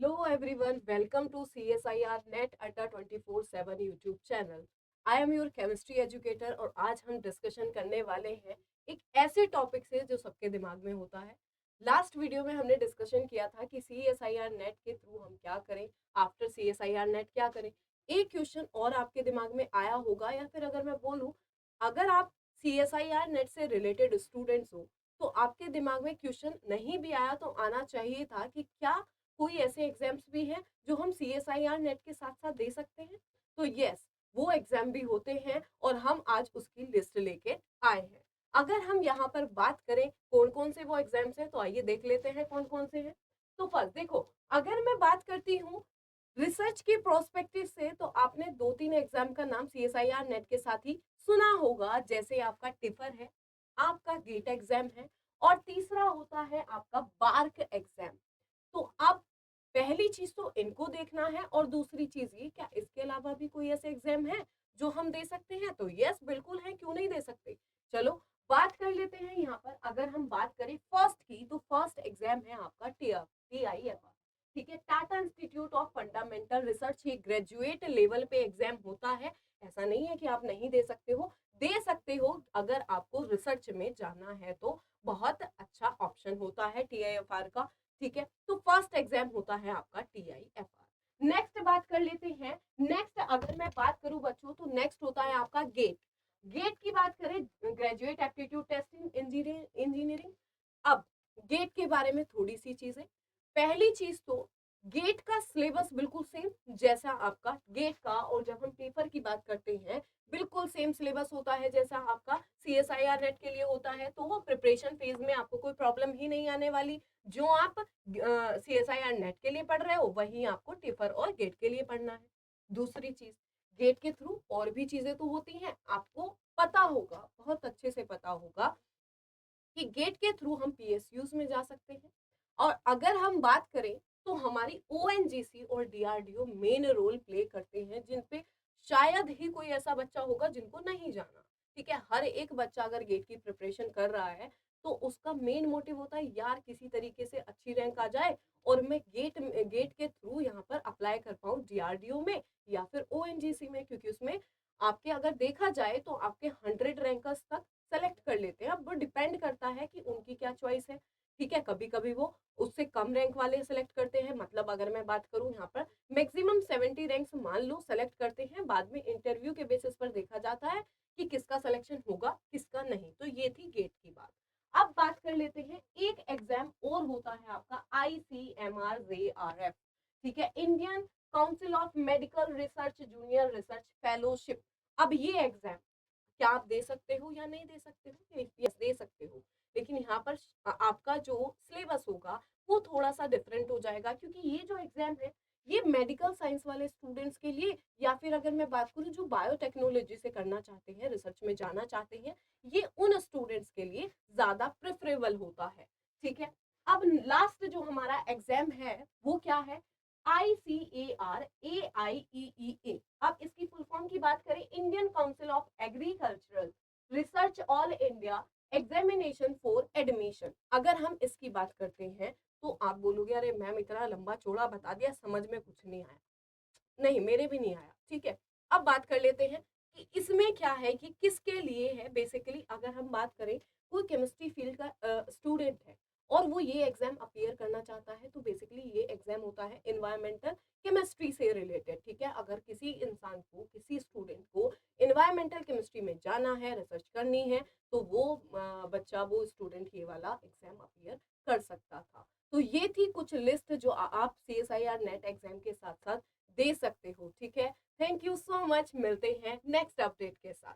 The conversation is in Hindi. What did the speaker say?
Hello everyone, welcome to CSIR Net Adda 24/7 YouTube channel. I am your chemistry educator और आज हम डिस्कशन करने वाले हैं एक ऐसे टॉपिक से जो सबके दिमाग में होता है। लास्ट वीडियो में हमने डिस्कशन किया था कि CSIR नेट के थ्रू हम क्या करें, आफ्टर CSIR नेट क्या करें। एक क्वेश्चन और आपके दिमाग में आया होगा, या फिर अगर मैं बोलूं, अगर आप CSIR नेट से रिलेटेड स्टूडेंट्स हो तो आपके दिमाग में क्वेश्चन नहीं भी आया तो आना चाहिए था कि क्या कोई ऐसे एग्जाम्स भी हैं जो हम CSIR नेट के साथ साथ दे सकते हैं। तो यस, वो एग्जाम भी होते हैं और हम आज उसकी लिस्ट लेके आए हैं। अगर हम यहाँ पर बात करें कौन कौन से वो एग्जाम्स हैं, तो आइए देख लेते हैं कौन कौन से हैं। तो फर्स्ट देखो, अगर मैं बात करती हूँ रिसर्च के प्रोस्पेक्टिव से, तो आपने दो तीन एग्जाम का नाम CSIR नेट के साथ ही सुना होगा, जैसे आपका टिफर है, आपका गेट एग्जाम है, और तीसरा होता है आपका बार्क एग्जाम। तो अब पहली चीज तो इनको देखना है, और दूसरी चीज ये, क्या इसके अलावा भी कोई ऐसे एग्जाम है जो हम दे सकते हैं? तो यस, बिल्कुल है, क्यों नहीं दे सकते। चलो बात कर लेते हैं। यहाँ पर अगर हम बात करें फर्स्ट की, तो फर्स्ट एग्जाम है आपका TIFR। ठीक है, Tata institute of fundamental research. ये ग्रेजुएट लेवल पे एग्जाम होता है। ऐसा नहीं है कि आप नहीं दे सकते हो, दे सकते हो। अगर आपको रिसर्च में जाना है तो बहुत अच्छा ऑप्शन होता है TIFR का। ठीक है, तो फर्स्ट एग्जाम होता है आपका TIFR। नेक्स्ट बात कर लेते हैं। नेक्स्ट अगर मैं बात करूं बच्चों, तो नेक्स्ट होता है आपका गेट। गेट की बात करें, ग्रेजुएट एप्टीट्यूड टेस्टिंग इंजीनियरिंग। अब गेट के बारे में थोड़ी सी चीजें। पहली चीज तो गेट का सिलेबस बिल्कुल सेम जैसा आपका गेट का, और जब हम पेपर की बात करते हैं बिल्कुल सेम सिलेबस होता है जैसा आपका CSIR नेट के लिए होता है। तो वो प्रिपरेशन फेज में आपको कोई प्रॉब्लम ही नहीं आने वाली। जो आप CSIR नेट के लिए पढ़ रहे हो वही आपको टिफर और गेट के लिए पढ़ना है। दूसरी चीज, गेट के थ्रू और भी चीजें तो होती हैं, आपको पता होगा, बहुत अच्छे से पता होगा कि गेट के थ्रू हम PSUs में जा सकते हैं। और अगर हम बात करें तो हमारी ONGC और DRDO मेन रोल प्ले करते हैं, जिन पे शायद ही कोई ऐसा बच्चा होगा जिनको नहीं जाना। ठीक है, हर एक बच्चा अगर गेट की प्रिपरेशन कर रहा है तो उसका मेन मोटिव होता है, यार किसी तरीके से अच्छी रैंक आ जाए और मैं गेट के थ्रू यहाँ पर अप्लाई कर पाऊँ DRDO में या फिर ONGC में, क्योंकि उसमें आपके अगर देखा जाए तो आपके 100 रैंकर्स तक सेलेक्ट कर लेते हैं। अब वो डिपेंड करता है कि उनकी क्या चॉइस है। ठीक है, कभी कभी वो उससे कम रैंक वाले सेलेक्ट करते हैं। मतलब अगर मैं बात करूं, यहाँ पर मैक्सिमम 70 रैंक्स मान लो सेलेक्ट करते हैं, बाद में इंटरव्यू के बेसिस पर देखा जाता है कि किसका सिलेक्शन होगा किसका नहीं। तो ये थी गेट की बात। अब बात कर लेते हैं, एक एग्जाम और होता है आपका ICMR-JRF। ठीक है, Indian council of medical research junior research fellowship. अब ये एग्जाम क्या आप दे सकते हो या नहीं दे सकते हो? यस, दे सकते हो। लेकिन यहाँ पर आपका जो सिलेबस होगा वो थोड़ा सा डिफरेंट हो जाएगा, क्योंकि ये जो एग्जाम है ये मेडिकल साइंस वाले स्टूडेंट्स के लिए, या फिर अगर मैं बात करूँ जो बायोटेक्नोलॉजी से करना चाहते हैं, रिसर्च में जाना चाहते हैं, ये उन स्टूडेंट्स के लिए ज्यादा प्रेफरेबल होता है। ठीक है, अब लास्ट जो हमारा एग्जाम है वो क्या है? ICAR-AIEEA। अब इसकी फुल फॉर्म की बात करें, Indian council of agricultural research all India examination for admission. अगर हम इसकी बात करते हैं तो आप बोलोगे अरे मैम इतना लंबा चौड़ा बता दिया, समझ में कुछ नहीं आया। नहीं, मेरे भी नहीं आया। ठीक है, अब बात कर लेते हैं कि इसमें क्या है, कि किसके लिए है। बेसिकली अगर हम बात करें, कोई केमिस्ट्री फील्ड का स्टूडेंट है और वो ये एग्जाम अपियर करना चाहता है, तो बेसिकली ये एग्जाम होता है एनवायरमेंटल केमिस्ट्री से रिलेटेड। ठीक है, अगर किसी इंसान को, किसी स्टूडेंट को एनवायरमेंटल केमिस्ट्री में जाना है, रिसर्च करनी है, तो वो बच्चा, वो स्टूडेंट ये वाला एग्जाम अपियर कर सकता था। तो ये थी कुछ लिस्ट जो आप CSIR नेट एग्जाम के साथ साथ दे सकते हो। ठीक है, थैंक यू सो मच, मिलते हैं नेक्स्ट अपडेट के साथ।